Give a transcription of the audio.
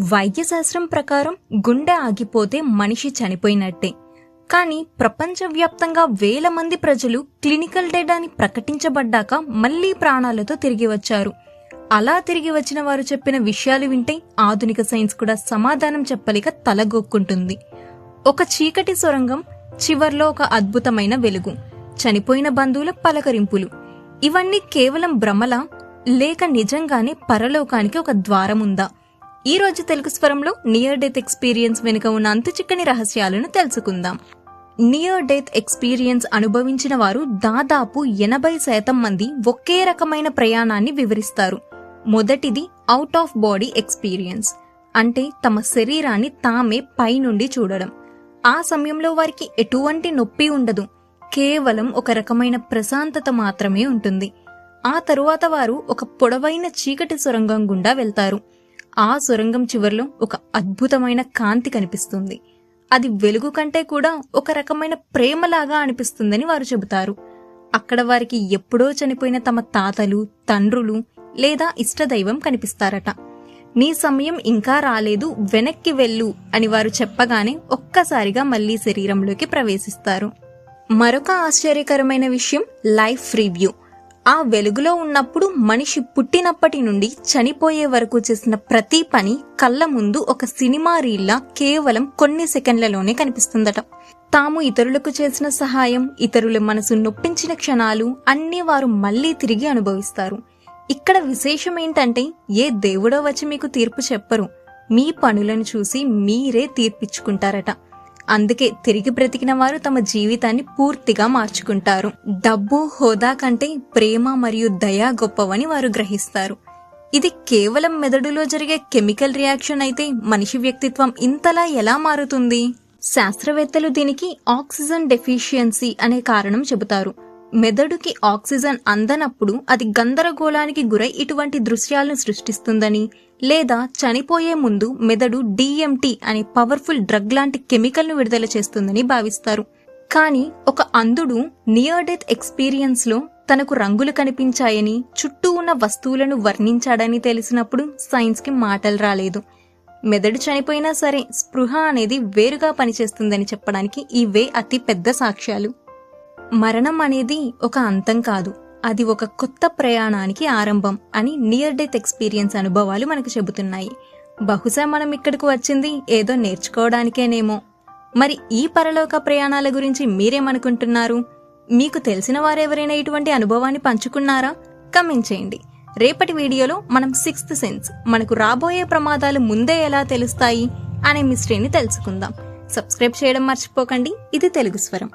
వైద్యశాస్త్రం ప్రకారం గుండె ఆగిపోతే మనిషి చనిపోయినట్టే. కానీ ప్రపంచవ్యాప్తంగా వేల మంది ప్రజలు క్లినికల్ డెడ్ అని ప్రకటించబడ్డాక మళ్లీ ప్రాణాలతో తిరిగి వచ్చారు. అలా తిరిగి వచ్చిన వారు చెప్పిన విషయాలు వింటే ఆధునిక సైన్స్ కూడా సమాధానం చెప్పలేక తలగొక్కుంటుంది. ఒక చీకటి సొరంగం, చివర్లో ఒక అద్భుతమైన వెలుగు, చనిపోయిన బంధువుల పలకరింపులు, ఇవన్నీ కేవలం భ్రమలా లేక నిజంగానే పరలోకానికి ఒక ద్వారముందా? ఈ రోజు తెలుగు స్వరంలో నియర్ డెత్ ఎక్స్పీరియన్స్ వెనుక ఉన్న అంతు చిక్కని రహస్యాలను తెలుసుకుందాం. నియర్ డెత్ ఎక్స్పీరియన్స్ అనుభవించిన వారు దాదాపు 80% మంది ఒకే రకమైన ప్రయాణాన్ని వివరిస్తారు. మొదటిది అవుట్ ఆఫ్ బాడీ ఎక్స్పీరియన్స్, అంటే తమ శరీరాన్ని తామే పైనుండి చూడడం. ఆ సమయంలో వారికి ఎటువంటి నొప్పి ఉండదు, కేవలం ఒక రకమైన ప్రశాంతత మాత్రమే ఉంటుంది. ఆ తరువాత వారు ఒక పొడవైన చీకటి సొరంగం గుండా వెళ్తారు. ఆ సొరంగం చివర్లో ఒక అద్భుతమైన కాంతి కనిపిస్తుంది. అది వెలుగు కంటే కూడా ఒక రకమైన ప్రేమలాగా అనిపిస్తుందని వారు చెబుతారు. అక్కడ వారికి ఎప్పుడో చనిపోయిన తమ తాతలు, తండ్రులు లేదా ఇష్టదైవం కనిపిస్తారట. నీ సమయం ఇంకా రాలేదు, వెనక్కి వెళ్ళు అని వారు చెప్పగానే ఒక్కసారిగా మళ్లీ శరీరంలోకి ప్రవేశిస్తారు. మరొక ఆశ్చర్యకరమైన విషయం లైఫ్ రివ్యూ. ఆ వెలుగులో ఉన్నప్పుడు మనిషి పుట్టినప్పటి నుండి చనిపోయే వరకు చేసిన ప్రతి పని కళ్ళ ముందు ఒక సినిమా రీల్లా కేవలం కొన్ని సెకండ్లలోనే కనిపిస్తుందట. తాము ఇతరులకు చేసిన సహాయం, ఇతరుల మనసు నొప్పించిన క్షణాలు అన్నీ వారు మళ్లీ తిరిగి అనుభవిస్తారు. ఇక్కడ విశేషం ఏంటంటే ఏ దేవుడో వచ్చి మీకు తీర్పు చెప్పరు, మీ పనులను చూసి మీరే తీర్పిచ్చుకుంటారట. అందుకే తిరిగి బ్రతికిన వారు తమ జీవితాన్ని పూర్తిగా మార్చుకుంటారు. డబ్బు, హోదా కంటే ప్రేమ మరియు దయ గొప్పవని వారు గ్రహిస్తారు. ఇది కేవలం మెదడులో జరిగే కెమికల్ రియాక్షన్ అయితే మనిషి వ్యక్తిత్వం ఇంతలా ఎలా మారుతుంది? శాస్త్రవేత్తలు దీనికి ఆక్సిజన్ డెఫిషియన్సీ అనే కారణం చెబుతారు. మెదడుకి ఆక్సిజన్ అందనప్పుడు అది గందరగోళానికి గురై ఇటువంటి దృశ్యాలను సృష్టిస్తుందని, లేదా చనిపోయే ముందు మెదడు DMT అనే పవర్ఫుల్ డ్రగ్ లాంటి కెమికల్ ను విడుదల చేస్తుందని భావిస్తారు. కానీ ఒక అంధుడు నియర్ డెత్ ఎక్స్పీరియన్స్ లో తనకు రంగులు కనిపించాయని, చుట్టూ ఉన్న వస్తువులను వర్ణించాడని తెలిసినప్పుడు సైన్స్ కి మాటలు రాలేదు. మెదడు చనిపోయినా సరే స్పృహ అనేది వేరుగా పనిచేస్తుందని చెప్పడానికి ఇవే అతి పెద్ద సాక్ష్యాలు. మరణం అనేది ఒక అంతం కాదు, అది ఒక కొత్త ప్రయాణానికి ఆరంభం అని నియర్ డెత్ ఎక్స్పీరియన్స్ అనుభవాలు మనకు చెబుతున్నాయి. బహుశా మనం ఇక్కడికి వచ్చింది ఏదో నేర్చుకోవడానికేనేమో. మరి ఈ పరలోక ప్రయాణాల గురించి మీరేమనుకుంటున్నారు? మీకు తెలిసిన వారెవరైనా ఇటువంటి అనుభవాన్ని పంచుకున్నారా? కమెంట్ చేయండి. రేపటి వీడియోలో మనం 6th సెన్స్, మనకు రాబోయే ప్రమాదాలు ముందే ఎలా తెలుస్తాయి అనే మిస్టరీని తెలుసుకుందాం. సబ్స్క్రైబ్ చేయడం మర్చిపోకండి. ఇది తెలుగు స్వరం.